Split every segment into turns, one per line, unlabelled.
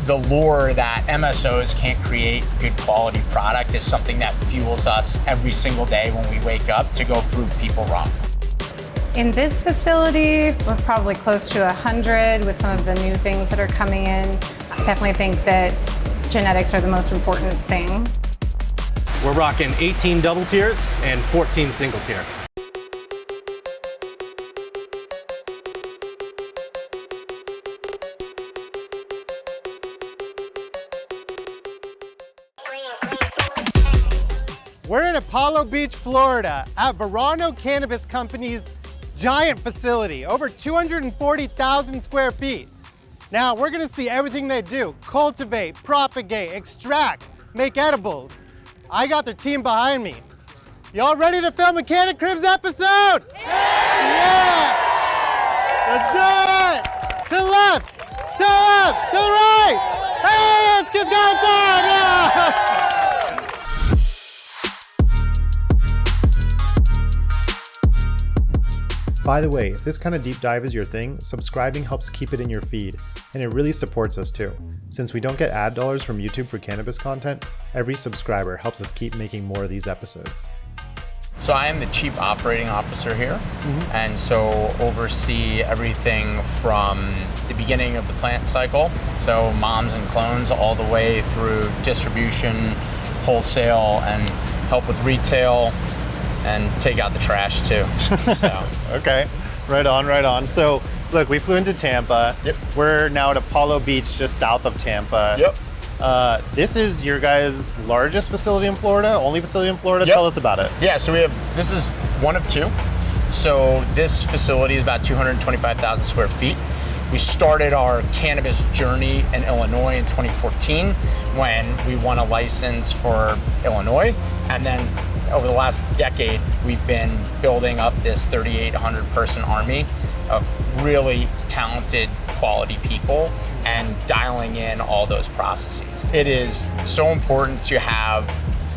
the lure that MSOs can't create good quality product is something that fuels us every single day when we wake up to go prove people wrong.
In this facility, we're probably close to 100 with some of the new things that are coming in. I definitely think that genetics are the most important thing.
We're rocking 18 double tiers and 14 single tier.
We're in Apollo Beach, Florida at Verano Cannabis Company's giant facility, over 240,000 square feet. Now we're gonna see everything they do: cultivate, propagate, extract, make edibles. I got their team behind me. Y'all ready to film a CannaCribs episode? Yeah! Let's do it! To the left, to the left, to the right! Hey, let's get going inside! Yeah!
By the way, if this kind of deep dive is your thing, subscribing helps keep it in your feed, and it really supports us too. Since we don't get ad dollars from YouTube for cannabis content, every subscriber helps us keep making more of these episodes.
So I am the Chief Operating Officer here, and so oversee everything from the beginning of the plant cycle, so moms and clones, all the way through distribution, wholesale, and help with retail, and take out the trash too. So.
Okay, right on, right on. So, look, we flew into Tampa.
Yep.
We're now at Apollo Beach, just south of Tampa.
Yep.
This is your guys' largest facility in Florida, only facility in Florida?
Yep.
Tell us about it.
Yeah, so this is one of two. So this facility is about 225,000 square feet. We started our cannabis journey in Illinois in 2014 when we won a license for Illinois, and then over the last decade, we've been building up this 3,800 person army of really talented, quality people and dialing in all those processes. It is so important to have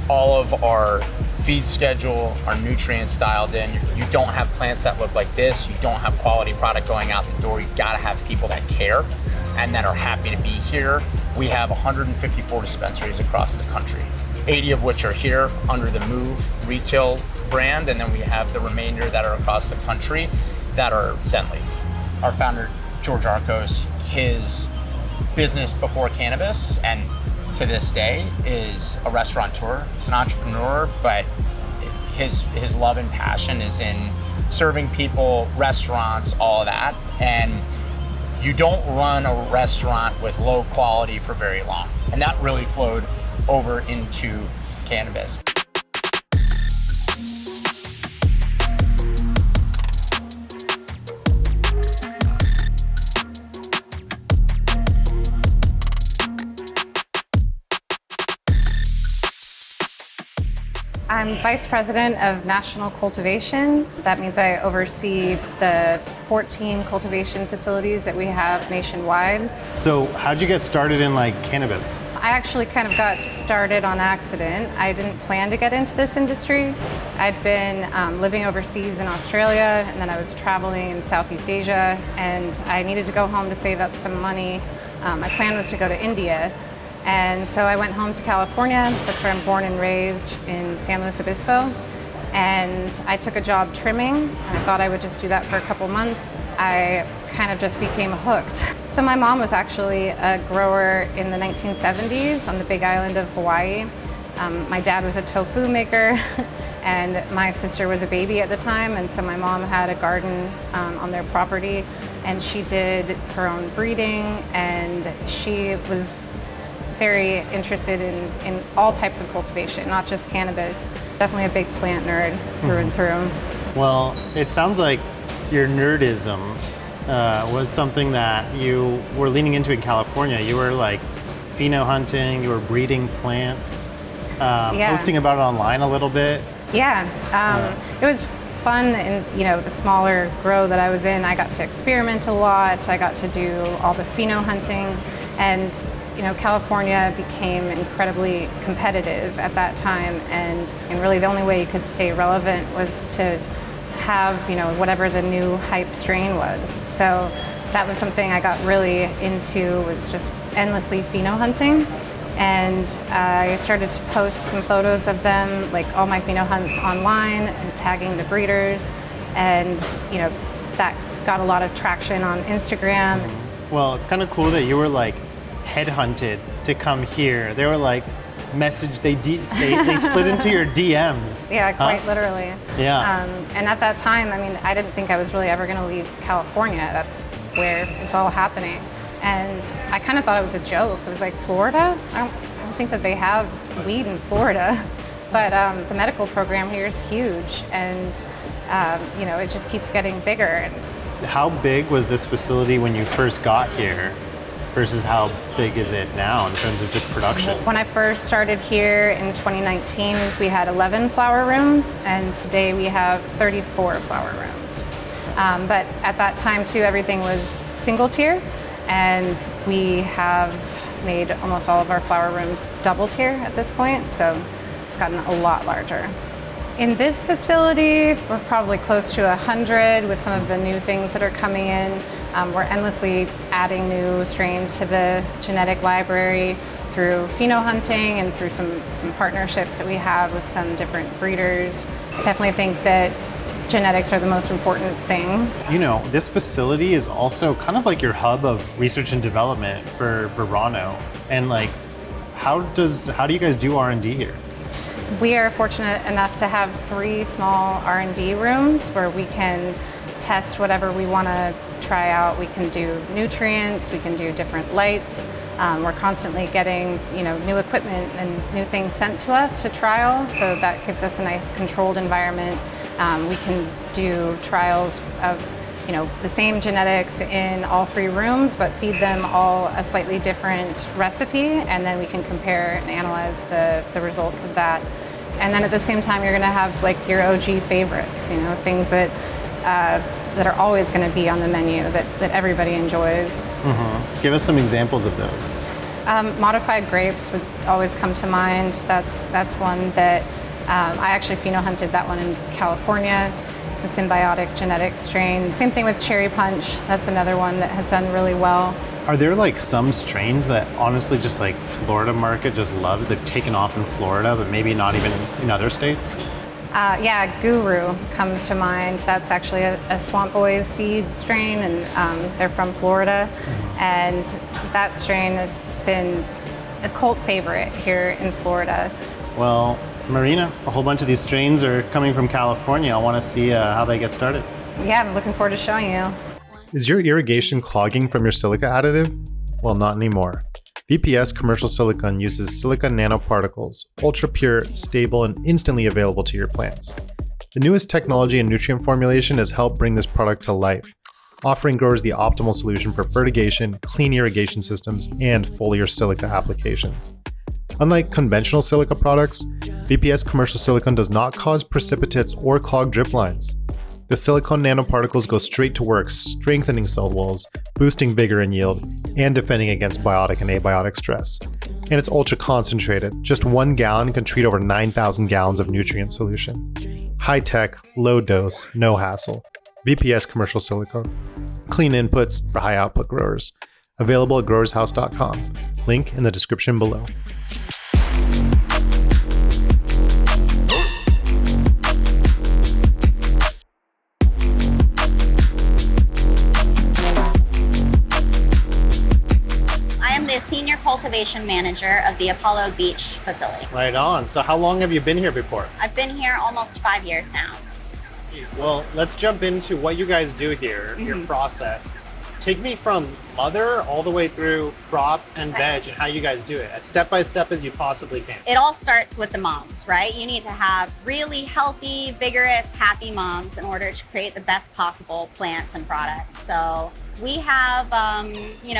all of our feed schedule, our nutrients dialed in. You don't have plants that look like this. You don't have quality product going out the door. You've got to have people that care and that are happy to be here. We have 154 dispensaries across the country, 80 of which are here under the Move retail brand, and then we have the remainder that are across the country that are Zenleaf. Our founder, George Arcos, his business before cannabis, and to this day, is a restaurateur. He's an entrepreneur, but his love and passion is in serving people, restaurants, all of that. And you don't run a restaurant with low quality for very long. And that really flowed over into cannabis.
I'm Vice President of National Cultivation. That means I oversee the 14 cultivation facilities that we have nationwide.
So how'd you get started in cannabis?
I actually kind of got started on accident. I didn't plan to get into this industry. I'd been living overseas in Australia, and then I was traveling in Southeast Asia, and I needed to go home to save up some money. My plan was to go to India. And so I went home to California. That's where I'm born and raised, in San Luis Obispo. And I took a job trimming, and I thought I would just do that for a couple months. I kind of just became hooked. So my mom was actually a grower in the 1970s on the Big Island of Hawaii. My dad was a tofu maker, and my sister was a baby at the time, and so my mom had a garden on their property, and she did her own breeding, and she was very interested in all types of cultivation, not just cannabis. Definitely a big plant nerd through and through.
Well, it sounds like your nerdism was something that you were leaning into in California. You were pheno hunting, you were breeding plants, posting about it online a little bit.
Yeah, it was fun in the smaller grow that I was in. I got to experiment a lot. I got to do all the pheno hunting, and California became incredibly competitive at that time, and really the only way you could stay relevant was to have, whatever the new hype strain was. So that was something I got really into, was just endlessly pheno hunting. And I started to post some photos of them, like all my pheno hunts online, and tagging the breeders. And that got a lot of traction on Instagram.
Well, it's kind of cool that you were like headhunted to come here. They were like messaged, they slid into your DMs.
Yeah, quite literally.
Yeah.
And at that time, I mean, I didn't think I was really ever going to leave California. That's where it's all happening. And I kind of thought it was a joke. It was like, Florida? I don't think that they have weed in Florida. But the medical program here is huge, and it just keeps getting bigger.
How big was this facility when you first got here versus how big is it now in terms of just production?
When I first started here in 2019, we had 11 flower rooms, and today we have 34 flower rooms. But at that time too, everything was single tier, and we have made almost all of our flower rooms double tier at this point, so it's gotten a lot larger. In this facility, we're probably close to 100 with some of the new things that are coming in. We're endlessly adding new strains to the genetic library through pheno hunting and through some partnerships that we have with some different breeders. I definitely think that genetics are the most important thing.
This facility is also kind of like your hub of research and development for Verano. And like, how do you guys do R&D here?
We are fortunate enough to have 3 small R&D rooms where we can test whatever we want to try out. We can do nutrients, we can do different lights. We're constantly getting new equipment and new things sent to us to trial, so that gives us a nice controlled environment. We can do trials of the same genetics in all 3 rooms, but feed them all a slightly different recipe, and then we can compare and analyze the results of that. And then at the same time, you're going to have like your OG favorites, things that are always going to be on the menu that everybody enjoys.
Mm-hmm. Give us some examples of those.
Modified grapes would always come to mind. That's one that I actually pheno hunted that one in California. It's a symbiotic genetic strain. Same thing with cherry punch. That's another one that has done really well.
Are there like some strains that honestly just like Florida market just loves? They've taken off in Florida, but maybe not even in other states?
Yeah, Guru comes to mind. That's actually a Swamp Boys seed strain, and they're from Florida. Mm-hmm. And that strain has been a cult favorite here in Florida.
Well, Marina, a whole bunch of these strains are coming from California. I want to see how they get started.
Yeah, I'm looking forward to showing you.
Is your irrigation clogging from your silica additive? Well, not anymore. VPS commercial silicone uses silica nanoparticles, ultra pure, stable, and instantly available to your plants. The newest technology and nutrient formulation has helped bring this product to life, offering growers the optimal solution for fertigation, clean irrigation systems, and foliar silica applications. Unlike conventional silica products, VPS commercial silicone does not cause precipitates or clog drip lines. The silicone nanoparticles go straight to work, strengthening cell walls, boosting vigor and yield, and defending against biotic and abiotic stress. And it's ultra concentrated. Just 1 gallon can treat over 9,000 gallons of nutrient solution. High tech, low dose, no hassle. VPS commercial silicone. Clean inputs for high output growers. Available at GrowersHouse.com. Link in the description below.
Senior cultivation manager of the Apollo Beach facility.
Right on. So how long have you been here before?
I've been here almost 5 years now.
Well, let's jump into what you guys do here, your process. Take me from mother all the way through crop and veg and how you guys do it, as step by step as you possibly can.
It all starts with the moms, right? You need to have really healthy, vigorous, happy moms in order to create the best possible plants and products. So we have,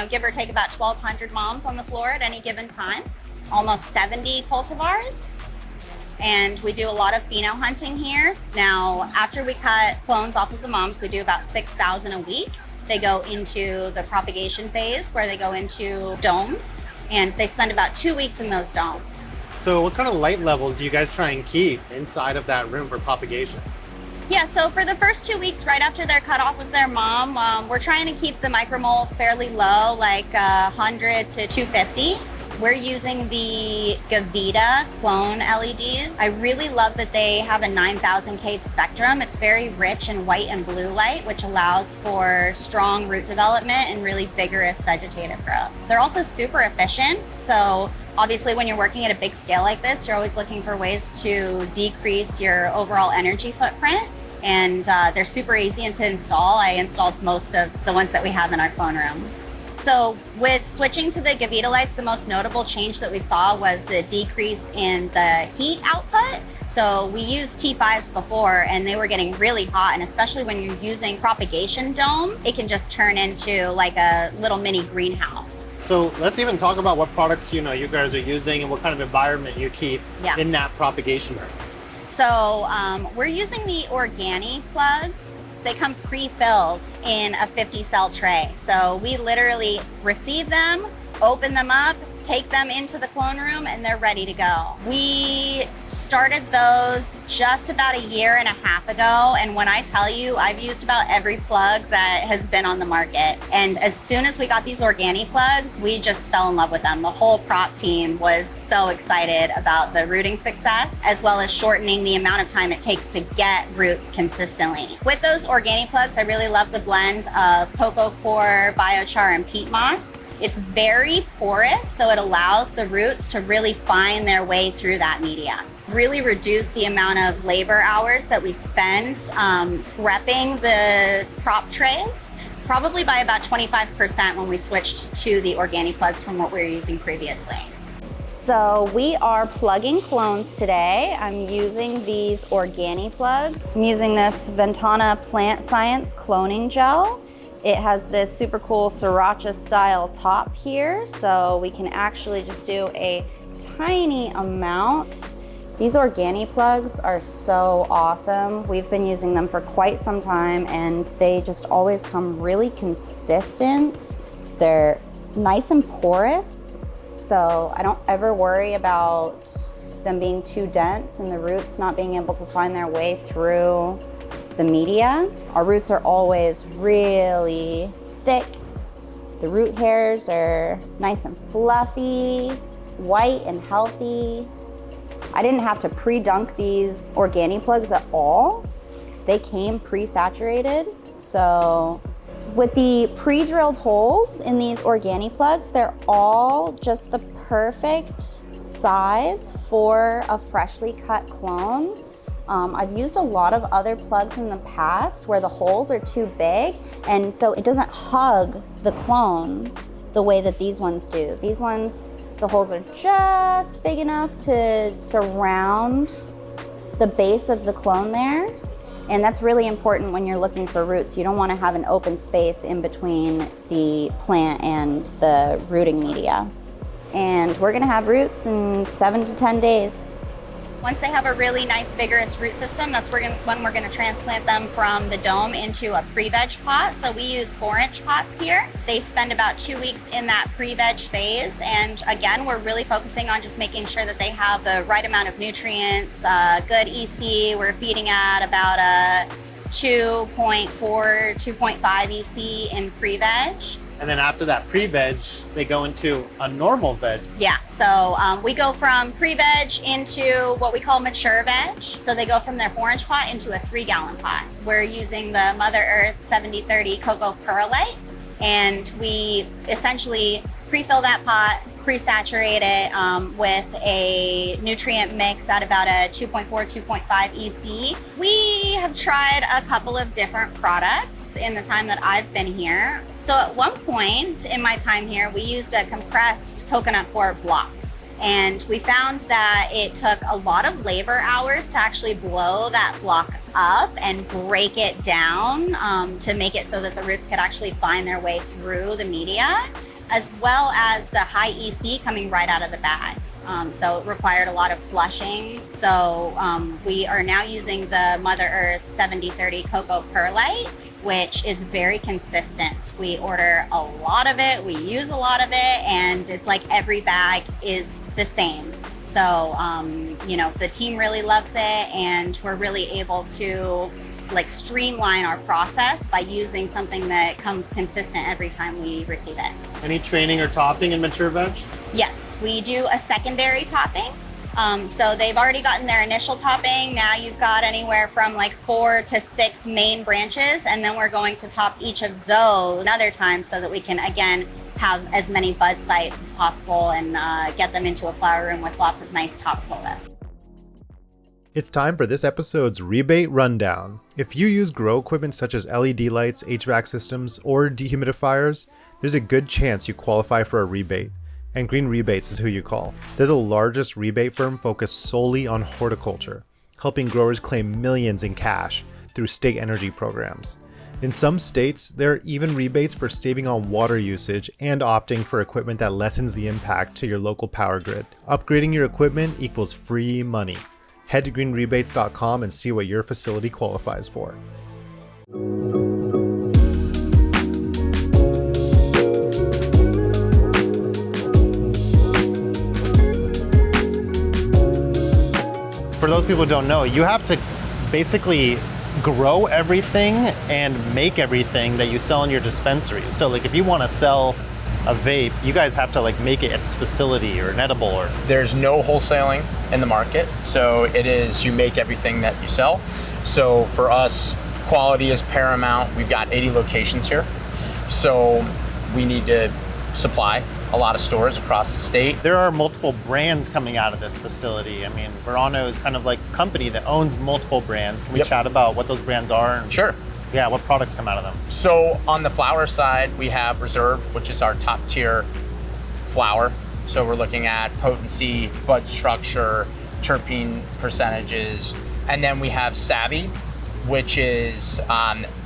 give or take about 1,200 moms on the floor at any given time, almost 70 cultivars. And we do a lot of pheno hunting here. Now, after we cut clones off of the moms, we do about 6,000 a week. They go into the propagation phase where they go into domes, and they spend about 2 weeks in those domes.
So what kind of light levels do you guys try and keep inside of that room for propagation?
Yeah, so for the first 2 weeks right after they're cut off with their mom, we're trying to keep the micromoles fairly low, like 100 to 250. We're using the Gavita clone LEDs. I really love that they have a 9000K spectrum. It's very rich in white and blue light, which allows for strong root development and really vigorous vegetative growth. They're also super efficient, so obviously when you're working at a big scale like this, you're always looking for ways to decrease your overall energy footprint. And they're super easy to install. I installed most of the ones that we have in our clone room. So with switching to the Gavita lights, the most notable change that we saw was the decrease in the heat output. So we used T5s before and they were getting really hot, and especially when you're using propagation dome, it can just turn into like a little mini greenhouse.
So let's even talk about what products you guys are using and what kind of environment you keep in that propagation room.
So we're using the Organi plugs. They come pre-filled in a 50 cell tray. So we literally receive them, open them up, take them into the clone room, and they're ready to go. We started those just about a year and a half ago, and when I tell you, I've used about every plug that has been on the market. And as soon as we got these Organi plugs, we just fell in love with them. The whole prop team was so excited about the rooting success, as well as shortening the amount of time it takes to get roots consistently. With those Organii plugs, I really love the blend of cocoa coir, biochar, and peat moss. It's very porous, so it allows the roots to really find their way through that media. Really reduce the amount of labor hours that we spend prepping the prop trays, probably by about 25% when we switched to the Organii plugs from what we were using previously. So we are plugging clones today. I'm using these Organii plugs. I'm using this Ventana Plant Science cloning gel. It has this super cool sriracha style top here, so we can actually just do a tiny amount. These Organii plugs are so awesome. We've been using them for quite some time and they just always come really consistent. They're nice and porous, so I don't ever worry about them being too dense and the roots not being able to find their way through the media. Our roots are always really thick. The root hairs are nice and fluffy, white and healthy. I didn't have to pre-dunk these Organii plugs at all. They came pre-saturated. So with the pre-drilled holes in these Organii plugs, they're all just the perfect size for a freshly cut clone. I've used a lot of other plugs in the past where the holes are too big, and so it doesn't hug the clone the way that these ones do. These ones, the holes are just big enough to surround the base of the clone there, and that's really important when you're looking for roots. You don't want to have an open space in between the plant and the rooting media. And we're gonna have roots in 7 to 10 days. Once they have a really nice vigorous root system, that's when we're going to transplant them from the dome into a pre-veg pot. So we use 4-inch pots here. They spend about 2 weeks in that pre-veg phase. And again, we're really focusing on just making sure that they have the right amount of nutrients, good EC. We're feeding at about a 2.4, 2.5 EC in pre-veg.
And then after that pre-veg, they go into a normal veg.
Yeah, so we go from pre-veg into what we call mature veg. So they go from their 4-inch pot into a 3-gallon pot. We're using the Mother Earth 70/30 cocoa perlite, and we essentially pre-fill that pot, pre-saturate it with a nutrient mix at about a 2.4, 2.5 EC. We have tried a couple of different products in the time that I've been here. So at one point in my time here, we used a compressed coconut coir block. And we found that it took a lot of labor hours to actually blow that block up and break it down to make it so that the roots could actually find their way through the media, as well as the high EC coming right out of the bag. So it required a lot of flushing. So we are now using the Mother Earth 70/30 cocoa perlite, which is very consistent. We order a lot of it, we use a lot of it, and it's like every bag is the same. So, the team really loves it, and we're really able to like streamline our process by using something that comes consistent every time we receive it.
Any training or topping in mature veg?
Yes, we do a secondary topping. So they've already gotten their initial topping. Now you've got anywhere from like 4 to 6 main branches, and then we're going to top each of those another time so that we can, again, have as many bud sites as possible and get them into a flower room with lots of nice top quotas.
It's time for this episode's rebate rundown. If you use grow equipment such as LED lights, HVAC systems, or dehumidifiers, there's a good chance you qualify for a rebate. And Green Rebates is who you call. They're the largest rebate firm focused solely on horticulture, helping growers claim millions in cash through state energy programs. In some states, there are even rebates for saving on water usage and opting for equipment that lessens the impact to your local power grid. Upgrading your equipment equals free money. Head to greenrebates.com and see what your facility qualifies for.
For those people who don't know, you have to basically grow everything and make everything that you sell in your dispensaries. So like if you want to sell a vape, you guys have to like make it at this facility or an edible or...
There's no wholesaling in the market, so it is you make everything that you sell. So for us, quality is paramount. We've got 80 locations here, so we need to supply a lot of stores across the state.
There are multiple brands coming out of this facility. I mean, Verano is kind of like a company that owns multiple brands. Can we chat about what those brands are? And,
Sure.
yeah, what products come out of them?
So on the flower side, we have Reserve, which is our top tier flower. So we're looking at potency, bud structure, terpene percentages. And then we have Savvy, which is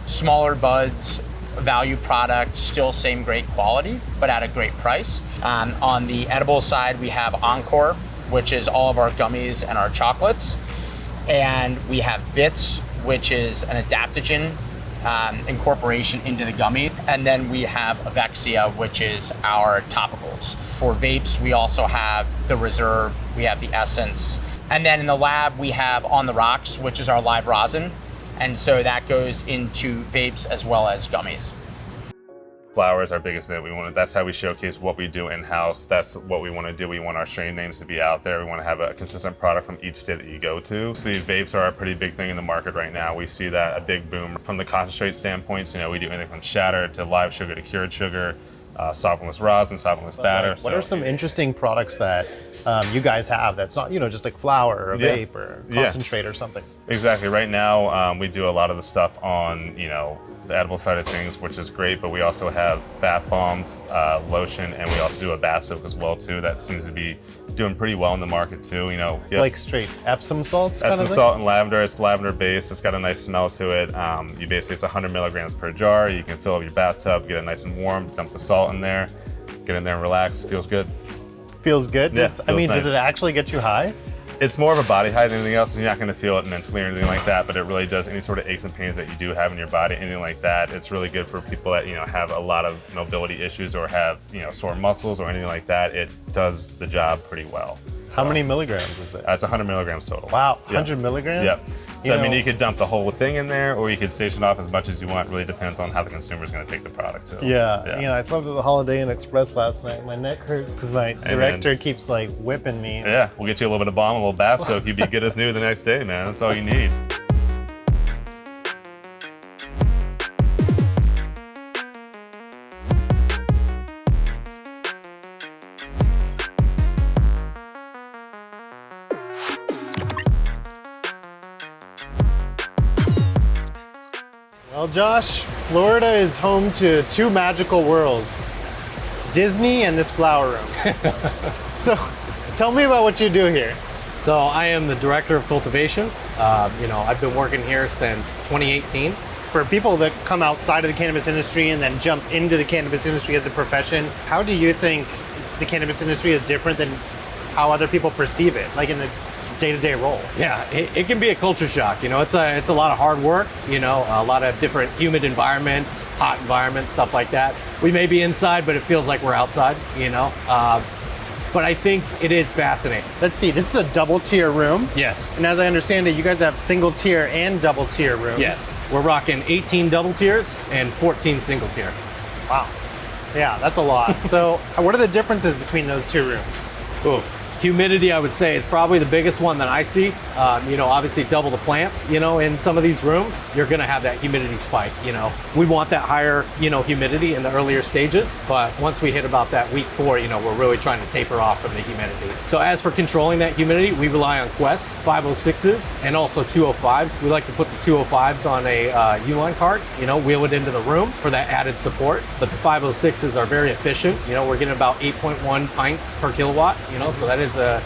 smaller buds, value product, still same great quality, but at a great price. On the edible side, we have Encore, which is all of our gummies and our chocolates. And we have Bits, which is an adaptogen incorporation into the gummy. And then we have Avexia, which is our topicals. For vapes, we also have the Reserve, we have the Essence. And then in the lab, we have On the Rocks, which is our live rosin. And so that goes into vapes as well as gummies.
Flower is our biggest thing. That's how we showcase what we do in-house. That's what we want to do. We want our strain names to be out there. We want to have a consistent product from each state that you go to. So the vapes are a pretty big thing in the market right now. We see that a big boom from the concentrate standpoints. You know, we do anything from shatter to live sugar to cured sugar, solventless rosin, solventless batter.
What are some interesting products that you guys have that's not, just like flower or a vape or concentrate or something?
Exactly. Right now, we do a lot of the stuff on, the edible side of things, which is great, but we also have bath bombs, lotion, and we also do a bath soak as well too. That seems to be doing pretty well in the market too.
Like straight Epsom salts.
Epsom salt and lavender. It's lavender based. It's got a nice smell to it. It's 100 milligrams per jar. You can fill up your bathtub, get it nice and warm, dump the salt in there, get in there and relax. It feels good.
Feels good.
Yeah,
does it actually get you high?
It's more of a body high than anything else. You're not going to feel it mentally or anything like that, but it really does any sort of aches and pains that you do have in your body, anything like that. It's really good for people that have a lot of mobility issues or have sore muscles or anything like that. It does the job pretty well.
How many milligrams is it?
It's 100 milligrams total.
Wow, 100 milligrams?
Yeah. So you could dump the whole thing in there, or you could station off as much as you want. It really depends on how the consumer is going to take the product. So,
yeah. I slept at the Holiday Inn Express last night. My neck hurts because my director keeps like whipping me.
Yeah, we'll get you a little bit of balm, a little bath soak. You'd be good as new the next day, man. That's all you need.
Well, Josh, Florida is home to two magical worlds, Disney and this flower room. So tell me about what you do here.
So I am the director of cultivation. I've been working here since 2018.
For people that come outside of the cannabis industry and then jump into the cannabis industry as a profession, how do you think the cannabis industry is different than how other people perceive it, like in the day-to-day role?
Yeah, it can be a culture shock. It's a lot of hard work, a lot of different humid environments, hot environments, stuff like that. We may be inside, but it feels like we're outside, but I think it is fascinating.
Let's see, this is a double tier room.
Yes.
And as I understand it, you guys have single tier and double tier rooms.
Yes. We're rocking 18 double tiers and 14 single tier.
Wow. Yeah, that's a lot. So what are the differences between those two rooms?
Oof. Humidity, I would say, is probably the biggest one that I see. Obviously double the plants, in some of these rooms, you're gonna have that humidity spike, We want that higher, humidity in the earlier stages, but once we hit about that week 4, we're really trying to taper off from the humidity. So as for controlling that humidity, we rely on Quest 506s and also 205s. We like to put the 205s on a U-line cart, wheel it into the room for that added support. But the 506s are very efficient. We're getting about 8.1 pints per kilowatt, so that is a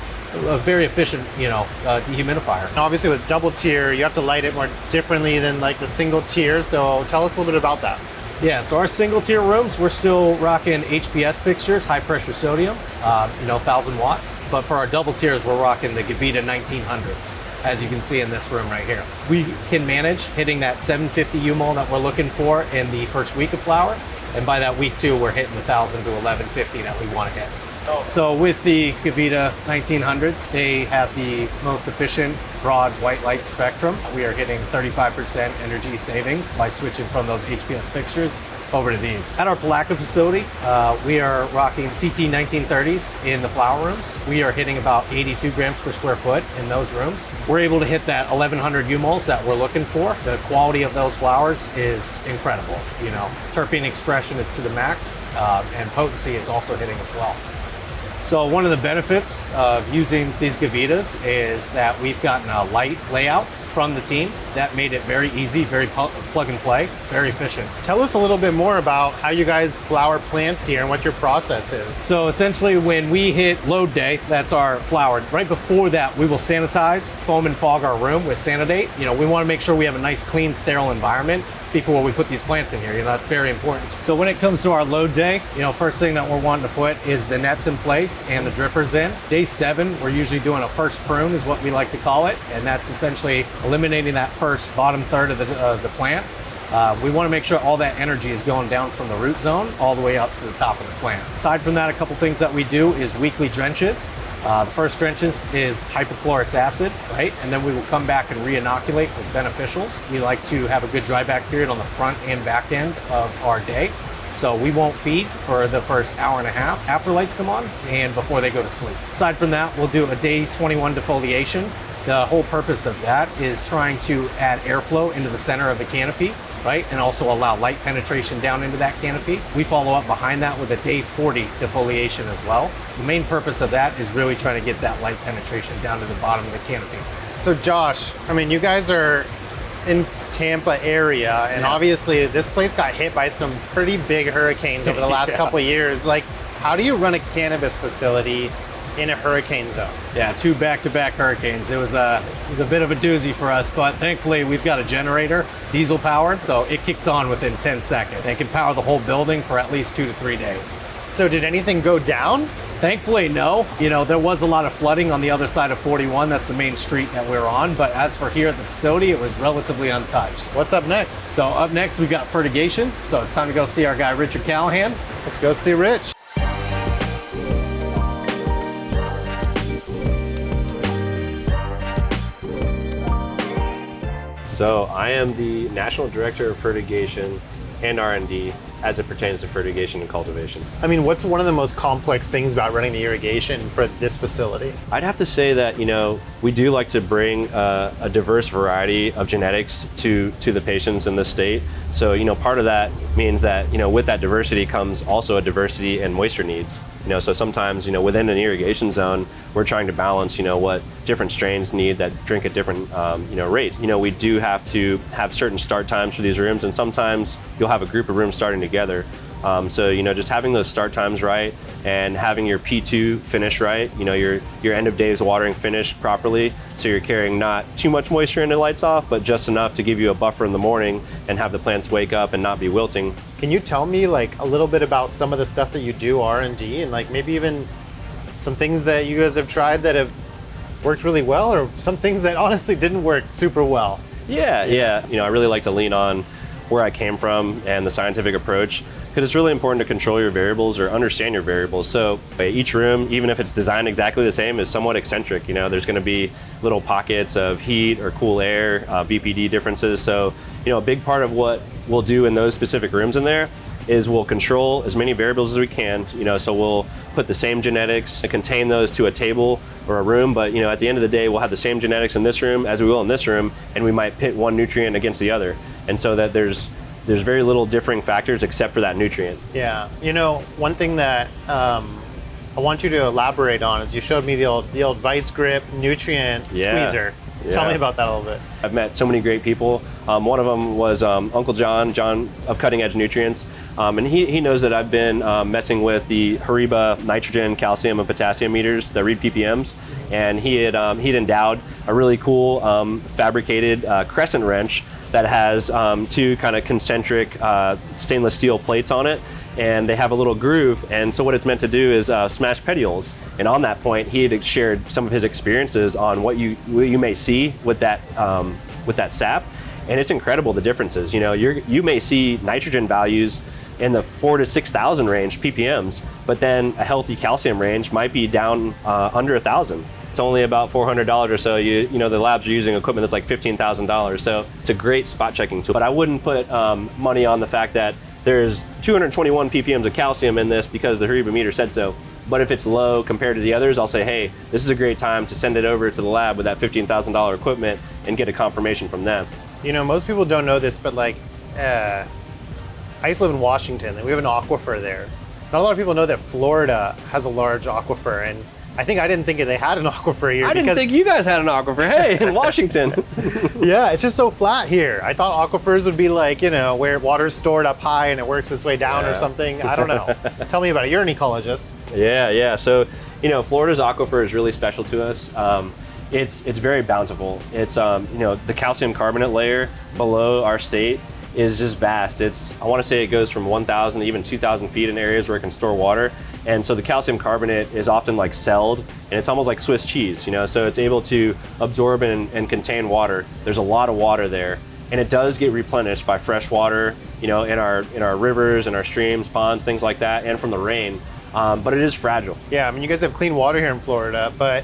very efficient, dehumidifier.
And obviously with double tier, you have to light it more differently than like the single tier. So tell us a little bit about that.
Yeah, so our single tier rooms, we're still rocking HPS fixtures, high pressure sodium, 1,000 watts. But for our double tiers, we're rocking the Gavita 1900s, as you can see in this room right here. We can manage hitting that 750 UMOL that we're looking for in the first week of flower. And by that week 2, we're hitting 1,000 to 1,150 that we want to hit. So with the Gavita 1900s, they have the most efficient broad white light spectrum. We are hitting 35% energy savings by switching from those HPS fixtures over to these. At our Palaca facility, we are rocking CT 1930s in the flower rooms. We are hitting about 82 grams per square foot in those rooms. We're able to hit that 1,100 UMOLs that we're looking for. The quality of those flowers is incredible. Terpene expression is to the max, and potency is also hitting as well. So one of the benefits of using these Gavitas is that we've gotten a light layout from the team that made it very easy, very plug and play, very efficient.
Tell us a little bit more about how you guys flower plants here and what your process is.
So essentially when we hit load day, that's our flower. Right before that, we will sanitize, foam and fog our room with Sanidate. We want to make sure we have a nice, clean, sterile environment before we put these plants in here. That's very important. So when it comes to our load day, first thing that we're wanting to put is the nets in place and the drippers in. Day 7, we're usually doing a first prune is what we like to call it. And that's essentially eliminating that first bottom third of the plant. We want to make sure all that energy is going down from the root zone all the way up to the top of the plant. Aside from that, a couple things that we do is weekly drenches. The first drenches is hypochlorous acid, right? And then we will come back and re-inoculate with beneficials. We like to have a good dry back period on the front and back end of our day. So we won't feed for the first hour and a half after lights come on and before they go to sleep. Aside from that, we'll do a day 21 defoliation. The whole purpose of that is trying to add airflow into the center of the canopy, right? And also allow light penetration down into that canopy. We follow up behind that with a day 40 defoliation as well. The main purpose of that is really trying to get that light penetration down to the bottom of the canopy.
So Josh, you guys are in Tampa area, and obviously this place got hit by some pretty big hurricanes over the last couple of years. Like, how do you run a cannabis facility in a hurricane zone?
Yeah, 2 back-to-back hurricanes. It was a bit of a doozy for us, but thankfully we've got a generator, diesel powered, so it kicks on within 10 seconds. It can power the whole building for at least 2 to 3 days.
So did anything go down?
Thankfully, no. There was a lot of flooding on the other side of 41. That's the main street that we're on. But as for here at the facility, it was relatively untouched.
What's up next?
So up next, we've got Fertigation. So it's time to go see our guy, Richard Callahan.
Let's go see Rich.
So I am the National Director of Fertigation and R&D as it pertains to fertigation and cultivation.
What's one of the most complex things about running the irrigation for this facility?
I'd have to say that, we do like to bring a diverse variety of genetics to the patients in the state. So, part of that means that, with that diversity comes also a diversity in moisture needs. So sometimes, within an irrigation zone, we're trying to balance, what different strains need that drink at different, rates. We do have to have certain start times for these rooms, and sometimes you'll have a group of rooms starting together. So, just having those start times right and having your P2 finish right, your end of days watering finish properly, so you're carrying not too much moisture into lights off, but just enough to give you a buffer in the morning and have the plants wake up and not be wilting.
Can you tell me a little bit about some of the stuff that you do R&D and maybe even some things that you guys have tried that have worked really well, or some things that honestly didn't work super well?
Yeah. I really like to lean on where I came from and the scientific approach, because it's really important to control your variables or understand your variables. So each room, even if it's designed exactly the same, is somewhat eccentric. You know, there's going to be little pockets of heat or cool air, VPD differences. So, you know, a big part of what we'll do in those specific rooms in there is we'll control as many variables as we can. You know, so we'll put the same genetics and contain those to a table or a room, but you know, at the end of the day, we'll have the same genetics in this room as we will in this room, and we might pit one nutrient against the other, and so that there's very little differing factors except for that nutrient.
Yeah, you know, one thing that I want you to elaborate on is you showed me the old Vice Grip nutrient squeezer. Tell me about that a little bit.
I've met so many great people. One of them was Uncle John of Cutting Edge Nutrients, and he knows that I've been messing with the Hariba nitrogen, calcium, and potassium meters, the read ppms, and he'd endowed a really cool fabricated crescent wrench that has two kind of concentric stainless steel plates on it, and they have a little groove, and so what it's meant to do is smash petioles. And on that point, he had shared some of his experiences on what you may see with that sap, and it's incredible the differences. You know, you may see nitrogen values in the 4,000 to 6,000 range ppms, but then a healthy calcium range might be down under 1,000. It's only about $400 or so. You know, the labs are using equipment that's like $15,000, so it's a great spot checking tool. But I wouldn't put money on the fact that there's 221 ppms of calcium in this because the Hariba meter said so. But if it's low compared to the others, I'll say, hey, this is a great time to send it over to the lab with that $15,000 equipment and get a confirmation from them.
You know, most people don't know this, but like, I used to live in Washington, and we have an aquifer there. Not a lot of people know that Florida has a large aquifer, and I didn't think they had an aquifer here.
I didn't think you guys had an aquifer. Hey, in Washington.
Yeah, it's just so flat here. I thought aquifers would be like, you know, where water's stored up high and it works its way down or something. I don't know. Tell me about it. You're an ecologist.
Yeah. So, you know, Florida's aquifer is really special to us. It's very bountiful. It's, you know, the calcium carbonate layer below our state is just vast. I want to say it goes from 1,000 to even 2,000 feet in areas where it can store water. And so the calcium carbonate is often like celled, and it's almost like Swiss cheese, you know, so it's able to absorb and contain water. There's a lot of water there, and it does get replenished by fresh water, you know, in our rivers and our streams, ponds, things like that, and from the rain. But it is fragile.
Yeah, I mean, you guys have clean water here in Florida, but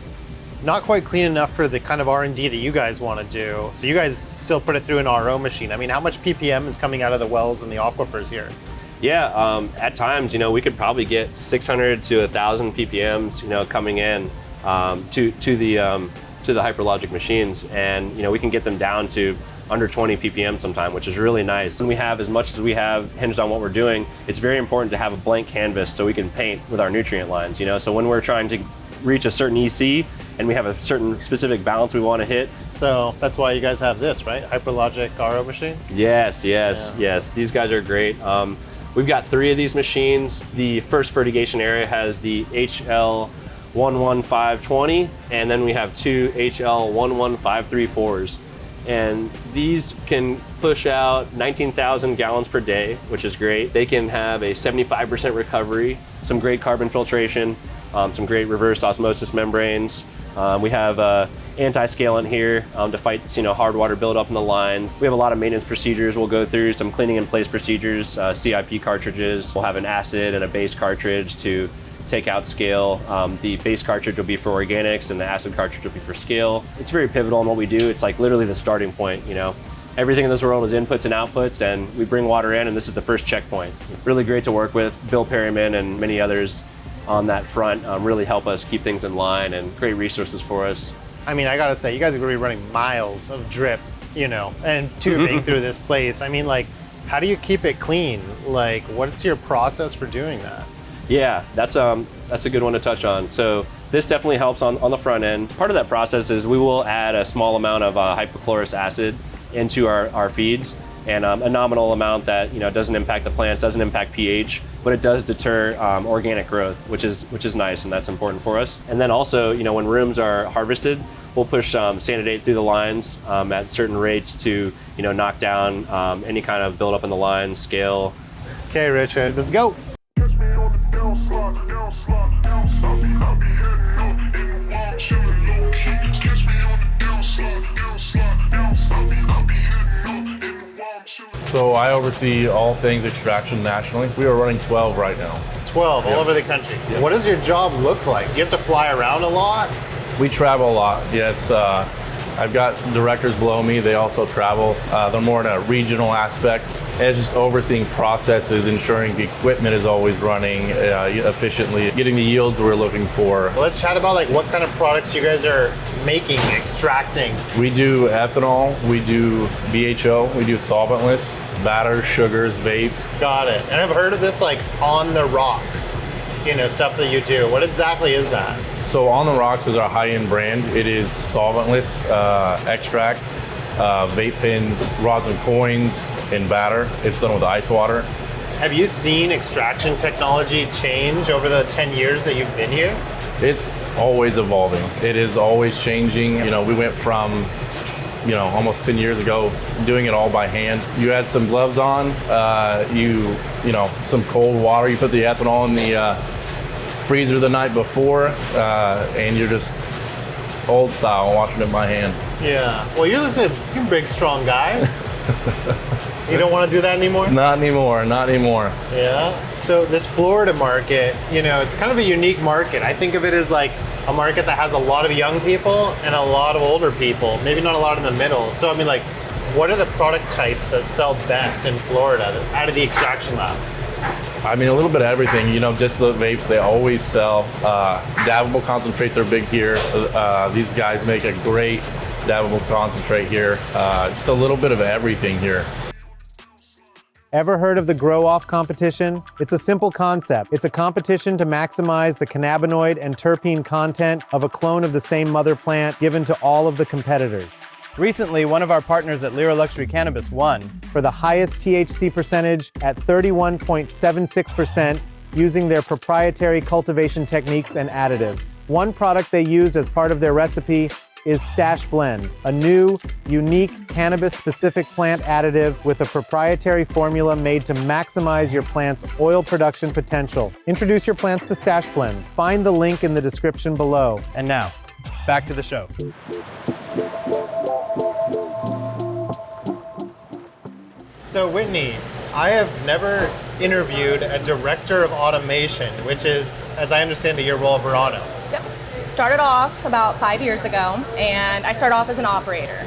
not quite clean enough for the kind of R&D that you guys want to do. So you guys still put it through an RO machine. I mean, how much ppm is coming out of the wells and the aquifers here?
Yeah, at times, you know, we could probably get 600 to 1,000 ppms, you know, coming in to the hyperlogic machines, and you know, we can get them down to under 20 ppm sometime, which is really nice. When we have as much as we have hinged on what we're doing, it's very important to have a blank canvas so we can paint with our nutrient lines, you know, so when we're trying to reach a certain EC and we have a certain specific balance we want to hit.
So that's why you guys have this, right? Hyperlogic RO machine?
Yes. These guys are great. We've got 3 of these machines. The first fertigation area has the HL11520, and then we have 2 HL11534s. And these can push out 19,000 gallons per day, which is great. They can have a 75% recovery, some great carbon filtration, some great reverse osmosis membranes. We have anti-scalant here to fight, you know, hard water buildup in the lines. We have a lot of maintenance procedures we'll go through, some cleaning in place procedures, CIP cartridges. We'll have an acid and a base cartridge to take out scale. The base cartridge will be for organics and the acid cartridge will be for scale. It's very pivotal in what we do. It's like literally the starting point, you know. Everything in this world is inputs and outputs, and we bring water in, and this is the first checkpoint. Really great to work with. Bill Perryman and many others on that front really help us keep things in line and great resources for us.
I mean, I gotta say, you guys are gonna be running miles of drip, you know, and tubing through this place. I mean, like, how do you keep it clean? Like, what's your process for doing that?
Yeah, that's a good one to touch on. So this definitely helps on the front end. Part of that process is we will add a small amount of hypochlorous acid into our feeds, and a nominal amount that, you know, doesn't impact the plants, doesn't impact pH, but it does deter organic growth, which is nice, and that's important for us. And then also, you know, when rooms are harvested, we'll push Sanidate through the lines at certain rates to, you know, knock down any kind of buildup in the lines, scale.
Okay, Richard, let's go.
So I oversee all things extraction nationally. We are running 12 right now.
12 all over the country. What does your job look like? Do you have to fly around a lot?
We travel a lot, yes. I've got directors below me, they also travel. They're more in a regional aspect. And it's just overseeing processes, ensuring the equipment is always running efficiently, getting the yields we're looking for.
Well, let's chat about like what kind of products you guys are making, extracting.
We do ethanol, we do BHO, we do solventless, batters, sugars, vapes.
Got it. And I've heard of this like on the rocks, you know, stuff that you do. What exactly is that?
So On the Rocks is our high-end brand. It is solventless extract, vape pens, rosin coins, and batter. It's done with ice water.
Have you seen extraction technology change over the 10 years that you've been here?
It's always evolving. It is always changing. You know, we went from, you know, almost 10 years ago doing it all by hand. You had some gloves on, you know, some cold water, you put the ethanol in the freezer the night before, and you're just old style washing it by hand.
Yeah. Well, you're a big, strong guy. You don't want to do that anymore?
Not anymore, not anymore.
Yeah. So this Florida market, you know, it's kind of a unique market. I think of it as like a market that has a lot of young people and a lot of older people, maybe not a lot in the middle. So I mean, like, what are the product types that sell best in Florida out of the extraction lab?
I mean, a little bit of everything. You know, just the vapes, they always sell. Dabbable concentrates are big here. These guys make a great dabbable concentrate here. Just a little bit of everything here.
Ever heard of the Grow Off competition? It's a simple concept. It's a competition to maximize the cannabinoid and terpene content of a clone of the same mother plant given to all of the competitors. Recently, one of our partners at Lyra Luxury Cannabis won for the highest THC percentage at 31.76% using their proprietary cultivation techniques and additives. One product they used as part of their recipe is Stash Blend, a new, unique cannabis-specific plant additive with a proprietary formula made to maximize your plant's oil production potential. Introduce your plants to Stash Blend. Find the link in the description below. And now, back to the show. So Whitney, I have never interviewed a director of automation, which is, as I understand it, your role at Verano.
Yep. Started off about 5 years ago, and I started off as an operator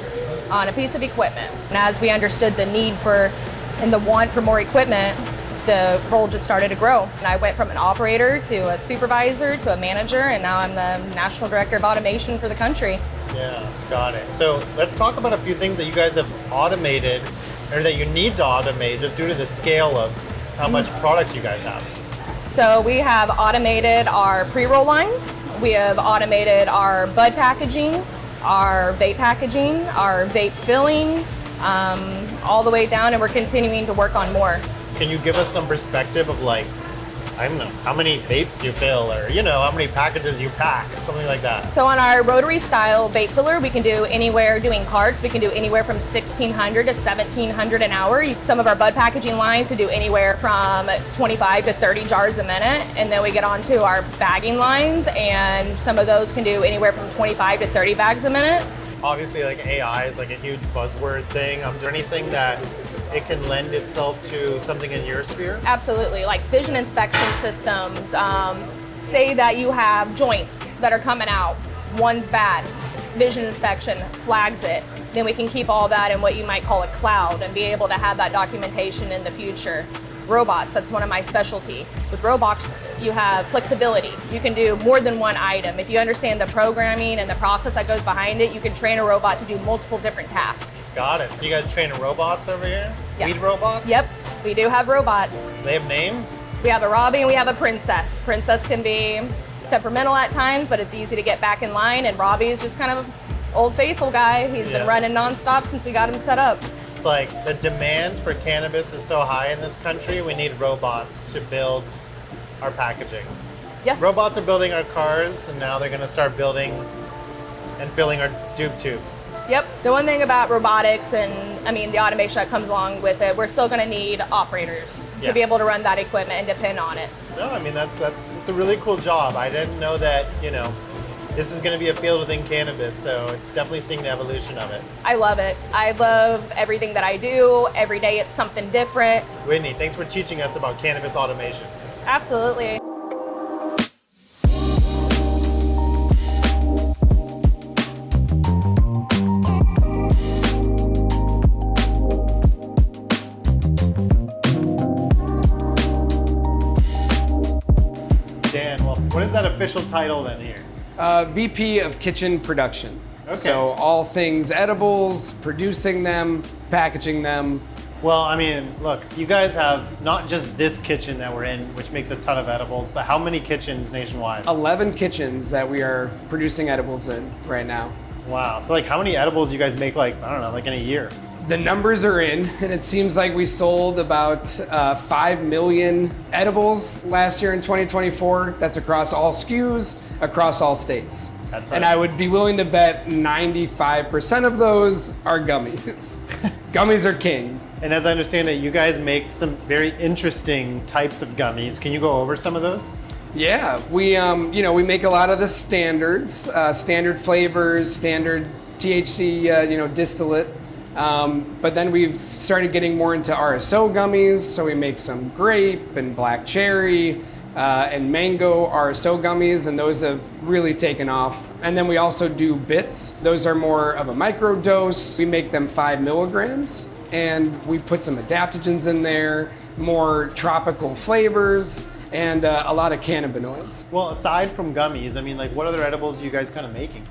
on a piece of equipment. And as we understood the need for and the want for more equipment, the role just started to grow. And I went from an operator to a supervisor to a manager, and now I'm the National Director of Automation for the country.
Yeah, got it. So let's talk about a few things that you guys have automated or that you need to automate just due to the scale of how much product you guys have.
So we have automated our pre-roll lines, we have automated our bud packaging, our vape packaging, our vape filling, all the way down, and we're continuing to work on more.
Can you give us some perspective of like, I don't know, how many vapes you fill or, you know, how many packages you pack, something like that?
So on our rotary style vape filler, we can do anywhere, doing carts, we can do anywhere from 1,600 to 1,700 an hour. Some of our bud packaging lines to do anywhere from 25 to 30 jars a minute. And then we get on to our bagging lines, and some of those can do anywhere from 25 to 30 bags a minute.
Obviously, like AI is like a huge buzzword thing. Is there anything that it can lend itself to something in your sphere?
Absolutely, like vision inspection systems. Say that you have joints that are coming out, one's bad, vision inspection flags it. Then we can keep all that in what you might call a cloud and be able to have that documentation in the future. Robots, that's one of my specialty. With robots, you have flexibility. You can do more than one item. If you understand the programming and the process that goes behind it, you can train a robot to do multiple different tasks.
Got it. So you guys train robots over here?
Yes.
Weed robots?
Yep, we do have robots.
They have names?
We have a Robbie and we have a Princess. Princess can be temperamental at times, but it's easy to get back in line, and Robbie is just kind of old faithful guy. He's been running nonstop since we got him set up.
It's like the demand for cannabis is so high in this country, we need robots to build our packaging.
Yes.
Robots are building our cars, and now they're going to start building and filling our dupe tubes.
Yep. The one thing about robotics and, I mean, the automation that comes along with it, we're still going to need operators to be able to run that equipment and depend on it.
No, I mean, it's a really cool job. I didn't know that, you know, this is going to be a field within cannabis, so it's definitely seeing the evolution of it.
I love it. I love everything that I do. Every day it's something different.
Whitney, thanks for teaching us about cannabis automation.
Absolutely.
Dan, well, what is that official title then here?
VP of Kitchen Production.
Okay.
So all things edibles, producing them, packaging them.
Well, I mean, look, you guys have not just this kitchen that we're in, which makes a ton of edibles, but how many kitchens nationwide?
11 kitchens that we are producing edibles in right now.
Wow. So like how many edibles you guys make, like, I don't know, like in a year?
The numbers are in, and it seems like we sold about 5 million edibles last year in 2024. That's across all SKUs, across all states. And I would be willing to bet 95% of those are gummies. Gummies are king.
And as I understand it, you guys make some very interesting types of gummies. Can you go over some of those?
Yeah, we we make a lot of the standards, standard flavors, standard THC distillate. But then we've started getting more into RSO gummies, so we make some grape and black cherry and mango RSO gummies, and those have really taken off. And then we also do bits. Those are more of a micro dose. We make them 5 milligrams, and we put some adaptogens in there, more tropical flavors, and a lot of cannabinoids.
Well, aside from gummies, I mean, like, what other edibles are you guys kind of making?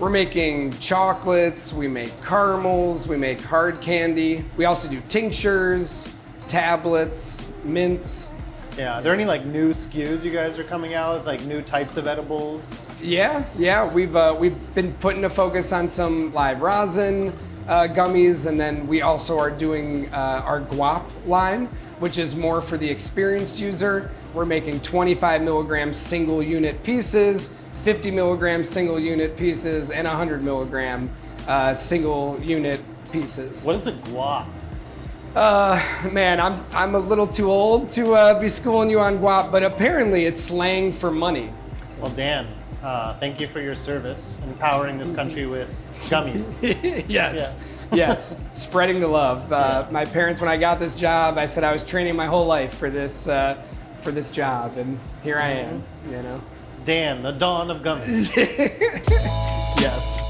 We're making chocolates, we make caramels, we make hard candy. We also do tinctures, tablets, mints.
Yeah, are there any like new SKUs you guys are coming out with, like new types of edibles?
Yeah, we've been putting a focus on some live rosin gummies, and then we also are doing our guap line, which is more for the experienced user. We're making 25 milligram single unit pieces, 50 milligram single unit pieces, and 100 milligram single unit pieces.
What is a guap?
Man, I'm a little too old to be schooling you on guap, but apparently it's slang for money.
Well, Dan, thank you for your service, empowering this country with gummies.
Yes. Yes, spreading the love. My parents, when I got this job, I said I was training my whole life for this job, and here I am.
Dan, the dawn of gummies.
Yes.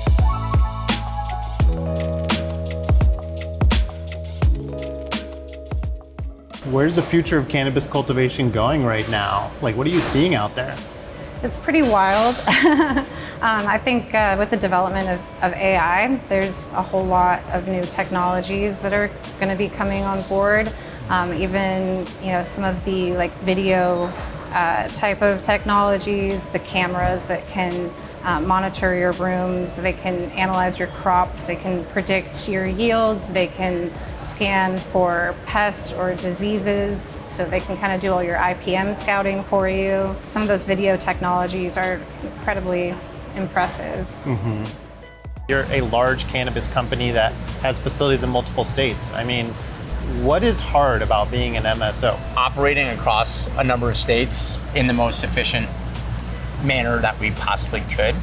Where's the future of cannabis cultivation going right now? Like, what are you seeing out there?
It's pretty wild. I think with the development of AI, there's a whole lot of new technologies that are going to be coming on board. Even some of the like video type of technologies, the cameras that can monitor your rooms, they can analyze your crops, they can predict your yields, they can scan for pests or diseases, so they can kind of do all your IPM scouting for you. Some of those video technologies are incredibly impressive.
Mm-hmm. You're a large cannabis company that has facilities in multiple states. I mean, what is hard about being an MSO?
Operating across a number of states in the most efficient manner that we possibly could,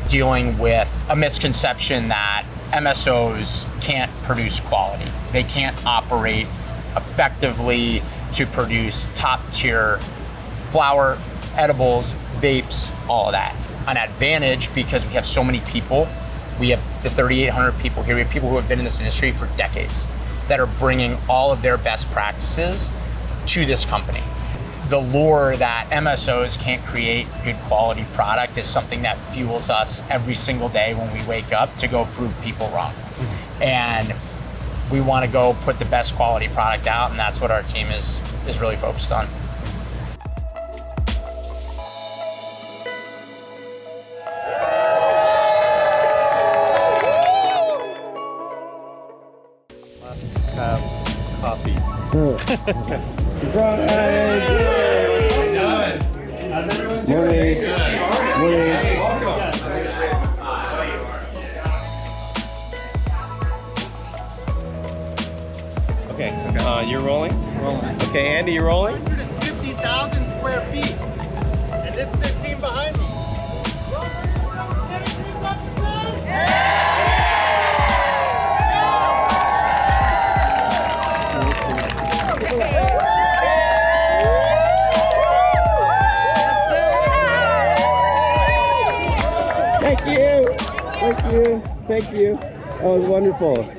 dealing with a misconception that MSOs can't produce quality. They can't operate effectively to produce top tier flower, edibles, vapes, all of that. An advantage because we have so many people. We have the 3,800 people here. We have people who have been in this industry for decades that are bringing all of their best practices to this company. The lure that MSOs can't create good quality product is something that fuels us every single day when we wake up to go prove people wrong. Mm-hmm. And we want to go put the best quality product out, and that's what our team is really focused on.
Coffee. Okay, you're rolling? Rolling. Okay, Andy, you're rolling? 150,000 square feet. And this is the team behind me.
Thank you. Thank you. Thank you. That was wonderful.